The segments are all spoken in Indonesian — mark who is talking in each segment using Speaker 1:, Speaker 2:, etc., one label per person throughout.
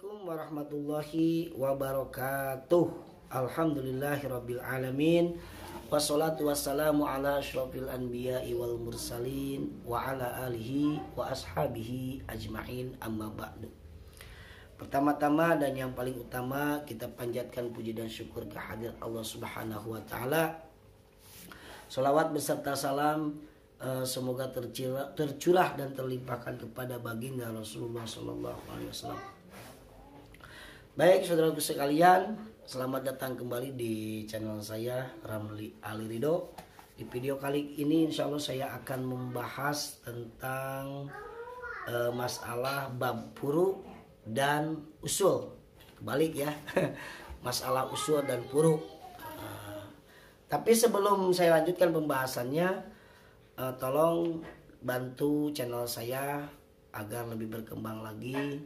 Speaker 1: Assalamualaikum warahmatullahi wabarakatuh. Alhamdulillahirabbil alamin. Wassalatu wassalamu ala asyrofil anbiya'i wal mursalin wa ala alihi wa ashabihi ajma'in, amma ba'du. Pertama-tama dan yang paling utama, kita panjatkan puji dan syukur kehadirat Allah Subhanahu wa taala. Shalawat beserta salam semoga tercurah dan terlimpahkan kepada baginda Rasulullah SAW. Baik saudaraku sekalian, selamat datang kembali di channel saya Ramli Ali Ridho. Di video kali ini insya Allah saya akan membahas tentang masalah bab furu dan usul. Kebalik ya, masalah usul dan furu. Tapi sebelum saya lanjutkan pembahasannya, tolong bantu channel saya agar lebih berkembang lagi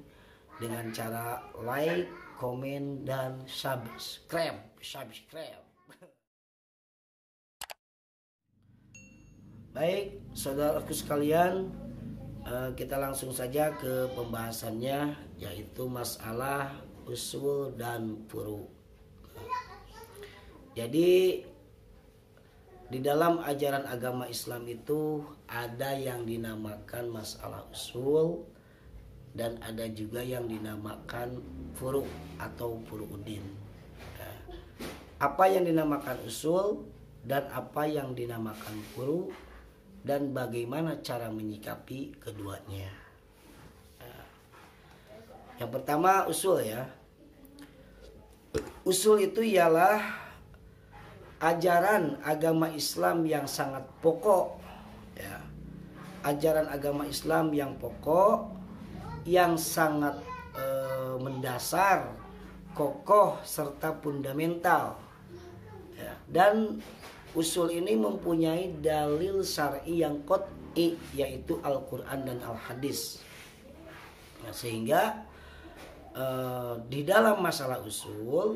Speaker 1: dengan cara like, komen, dan subscribe. Baik, saudaraku sekalian, kita langsung saja ke pembahasannya, yaitu masalah usul dan furu. Jadi di dalam ajaran agama Islam itu ada yang dinamakan masalah usul dan ada juga yang dinamakan furu atau furu'uddin. Apa yang dinamakan usul dan apa yang dinamakan furu, dan bagaimana cara menyikapi keduanya. Yang pertama usul ya. Usul itu ialah ajaran agama Islam yang sangat pokok ya. Ajaran agama Islam yang pokok, yang sangat mendasar, kokoh serta fundamental ya. Dan usul ini mempunyai dalil syar'i yang qat'i, yaitu Al-Quran dan Al-Hadis. Nah, sehingga di dalam masalah usul,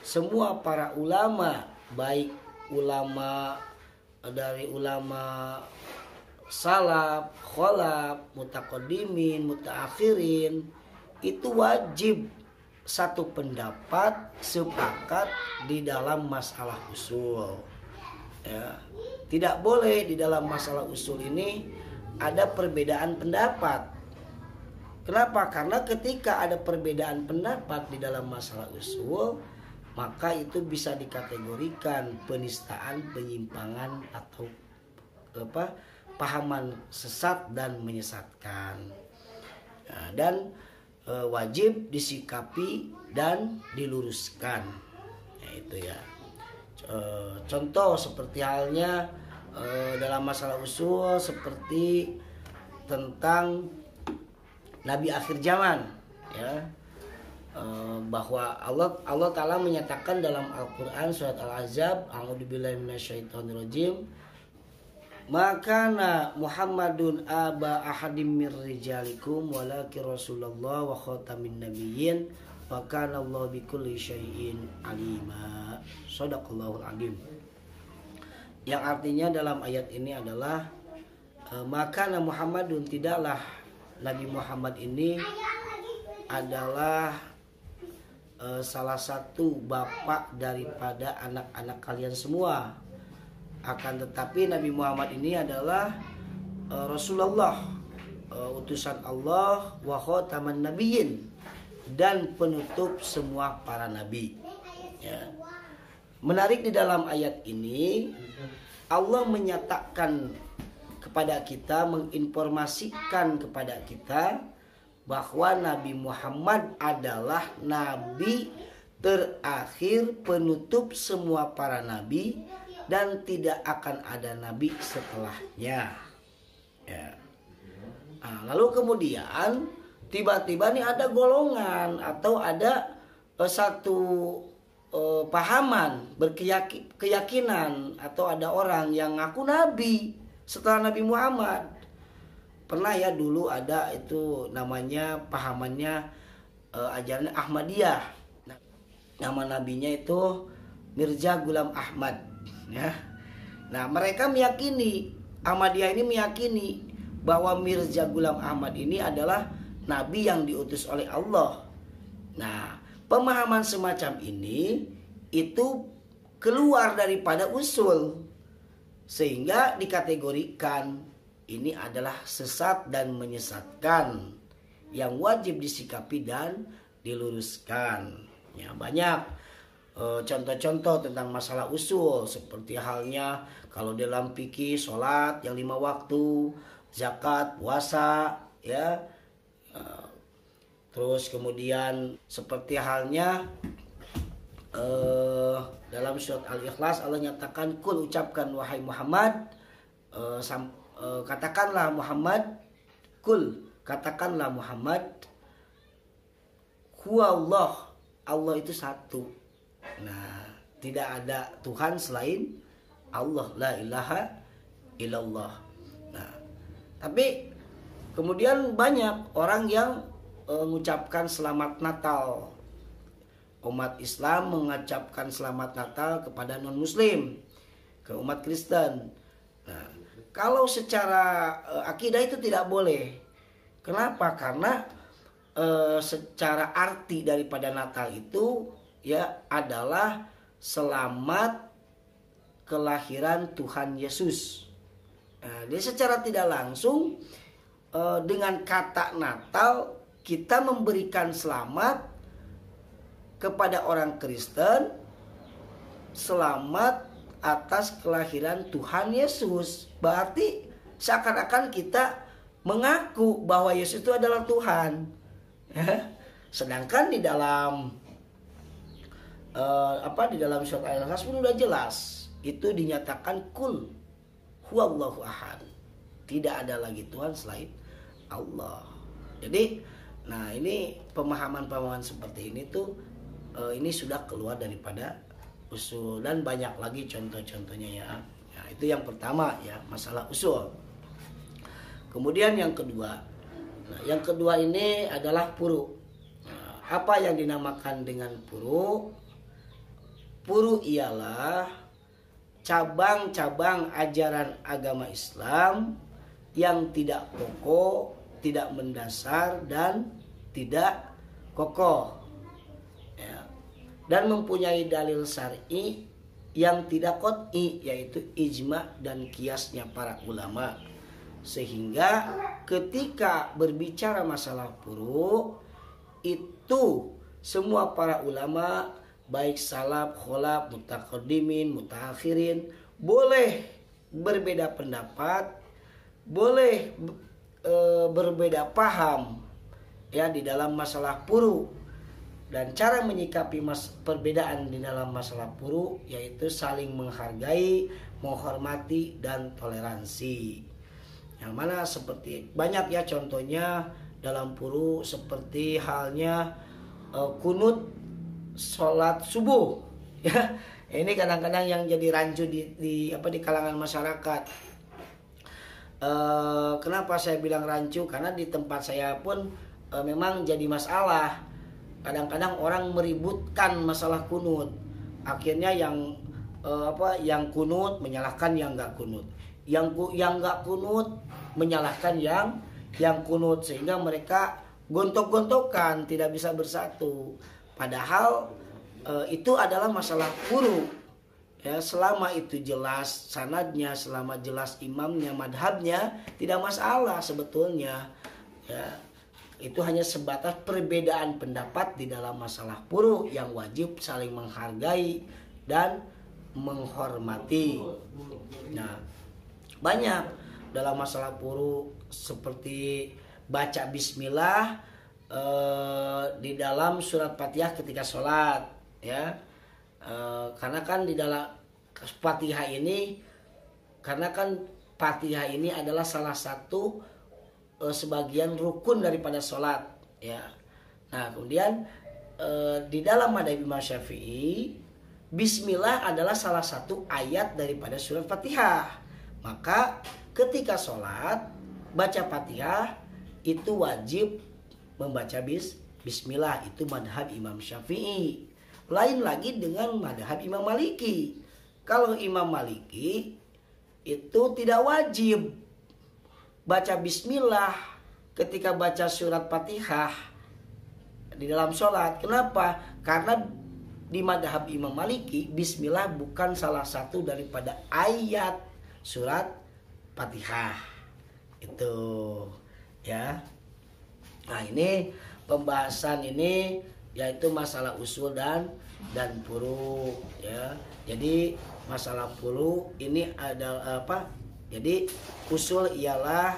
Speaker 1: semua para ulama, baik ulama dari ulama salaf, kholaf, mutaqaddimin, mutaakhirin, itu wajib satu pendapat, sepakat di dalam masalah usul ya. Tidak boleh di dalam masalah usul ini ada perbedaan pendapat. Kenapa? Karena ketika ada perbedaan pendapat di dalam masalah usul, maka itu bisa dikategorikan penistaan, penyimpangan, atau pahaman sesat dan menyesatkan. Nah, dan wajib disikapi dan diluruskan. Ya, itu ya. Contoh seperti halnya dalam masalah usul seperti tentang Nabi akhir zaman ya. Bahwa Allah Ta'ala menyatakan dalam Al-Quran surat Al-Ahzab, a'udzubillahi minasyaitonirrajim, makana Muhammadun aba ahadim mir rijalikum walakin Rasulullah wa khatamin nabiyyin wa kana Allah bikulli syai'in alima. Shadaqallahul azim. Yang artinya dalam ayat ini adalah makana Muhammadun, tidaklah Nabi Muhammad ini adalah salah satu bapak daripada anak-anak kalian semua. Akan tetapi Nabi Muhammad ini adalah Rasulullah, utusan Allah, wa khataman nabiyyin, dan penutup semua para nabi ya. Menarik di dalam ayat ini, Allah menyatakan kepada kita, menginformasikan kepada kita bahwa Nabi Muhammad adalah nabi terakhir, penutup semua para nabi, dan tidak akan ada nabi setelahnya ya. Nah, lalu kemudian tiba-tiba nih ada golongan atau ada satu pahaman, berkeyakinan, atau ada orang yang ngaku nabi setelah Nabi Muhammad. Pernah ya dulu ada itu namanya pahamannya ajaran Ahmadiyah. Nama nabinya itu Mirza Ghulam Ahmad ya. Nah, mereka meyakini, Ahmadiyah ini meyakini bahwa Mirza Ghulam Ahmad ini adalah nabi yang diutus oleh Allah. Nah, pemahaman semacam ini itu keluar daripada usul, sehingga dikategorikan ini adalah sesat dan menyesatkan yang wajib disikapi dan diluruskan. Ya, banyak contoh-contoh tentang masalah usul, seperti halnya kalau dalam fikih sholat yang 5 waktu, zakat, puasa, ya. Terus kemudian seperti halnya dalam surat Al-Ikhlas Allah nyatakan, kul, ucapkan wahai Muhammad, katakanlah Muhammad, kul, katakanlah Muhammad, huwallah, Allah itu satu. Nah, tidak ada Tuhan selain Allah, la ilaha illallah. Nah, tapi kemudian banyak orang yang mengucapkan selamat Natal. Umat Islam mengucapkan selamat Natal kepada non-Muslim, ke umat Kristen. Nah, kalau secara akidah itu tidak boleh. Kenapa? Karena secara arti daripada Natal itu ya adalah selamat kelahiran Tuhan Yesus. Nah, jadi secara tidak langsung dengan kata Natal kita memberikan selamat kepada orang Kristen, selamat atas kelahiran Tuhan Yesus. Berarti seakan-akan kita mengaku bahwa Yesus itu adalah Tuhan. Sedangkan di dalam di dalam surat Al-Ikhlas pun sudah jelas, itu dinyatakan kul huwallahu ahad, tidak ada lagi Tuhan selain Allah. Jadi, nah ini pemahaman-pemahaman seperti ini tuh ini sudah keluar daripada usul, dan banyak lagi contoh-contohnya ya. Nah, itu yang pertama ya, masalah usul. Kemudian yang kedua, nah, yang kedua ini adalah furu'. Nah, apa yang dinamakan dengan furu'? Furu' ialah cabang-cabang ajaran agama Islam yang tidak pokok, tidak mendasar, dan tidak kokoh, ya, dan mempunyai dalil syar'i yang tidak qat'i, yaitu ijma dan kiasnya para ulama. Sehingga ketika berbicara masalah furu', itu semua para ulama baik salaf, kholaf, mutaqaddimin, mutaakhirin boleh berbeda pendapat, boleh berbeda paham ya di dalam masalah furu'. Dan cara menyikapi perbedaan di dalam masalah furu' yaitu saling menghargai, menghormati, dan toleransi. Yang mana seperti banyak ya contohnya dalam furu', seperti halnya kunut sholat subuh ya. Ini kadang-kadang yang jadi rancu di kalangan masyarakat. Kenapa saya bilang rancu? Karena di tempat saya pun memang jadi masalah. Kadang-kadang orang meributkan masalah kunut. Akhirnya yang kunut menyalahkan yang enggak kunut. Yang enggak kunut menyalahkan yang kunut, sehingga mereka gontok-gontokan, tidak bisa bersatu. Padahal itu adalah masalah furu'. Ya, selama itu jelas sanadnya, selama jelas imamnya, madhabnya, tidak masalah sebetulnya. Ya, itu hanya sebatas perbedaan pendapat di dalam masalah furu' yang wajib saling menghargai dan menghormati. Nah, banyak dalam masalah furu' seperti baca bismillah di dalam surat Fatihah ketika sholat, ya. Karena kan di dalam Fatihah ini, Fatihah ini adalah salah satu sebagian rukun daripada sholat, ya. Nah, kemudian di dalam madhab Imam Syafi'i, bismillah adalah salah satu ayat daripada surat Fatihah. Maka ketika sholat baca Fatihah itu wajib membaca bismillah. Itu madhab Imam Syafi'i. Lain lagi dengan madhab Imam Maliki. Kalau Imam Maliki itu tidak wajib baca bismillah ketika baca surat Fatihah. di dalam sholat. Kenapa? Karena di madhab Imam Maliki, bismillah bukan salah satu daripada ayat surat Fatihah. Itu ya. Nah, ini pembahasan ini yaitu masalah usul dan furu ya. Jadi masalah furu ini adalah apa? Jadi usul ialah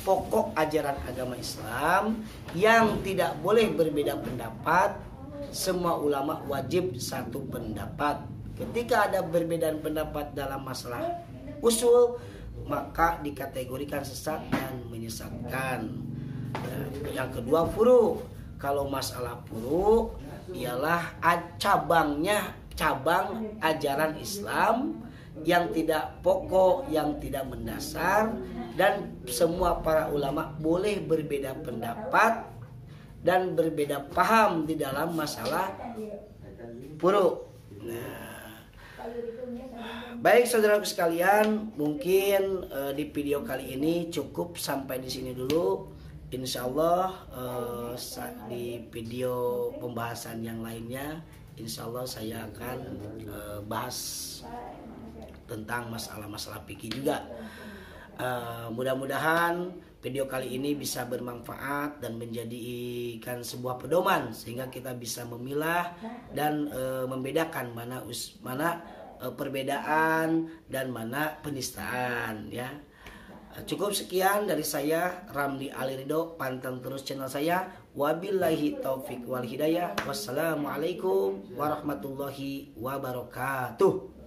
Speaker 1: pokok ajaran agama Islam yang tidak boleh berbeda pendapat. Semua ulama wajib satu pendapat. Ketika ada perbedaan pendapat dalam masalah usul, maka dikategorikan sesat dan menyesatkan. Yang kedua furu. Kalau masalah furu ialah cabang ajaran Islam yang tidak pokok, yang tidak mendasar, dan semua para ulama boleh berbeda pendapat dan berbeda paham di dalam masalah furu. Nah, baik saudaraku sekalian, mungkin di video kali ini cukup sampai di sini dulu. Insya Allah di video pembahasan yang lainnya, insya Allah saya akan bahas tentang masalah-masalah fikih juga. Mudah-mudahan video kali ini bisa bermanfaat dan menjadikan sebuah pedoman sehingga kita bisa memilah dan membedakan mana perbedaan dan mana penistaan ya. Cukup sekian dari saya, Ramli Aliridho. Pantang terus channel saya. Wabillahi taufik wal hidayah. Wassalamualaikum warahmatullahi wabarakatuh.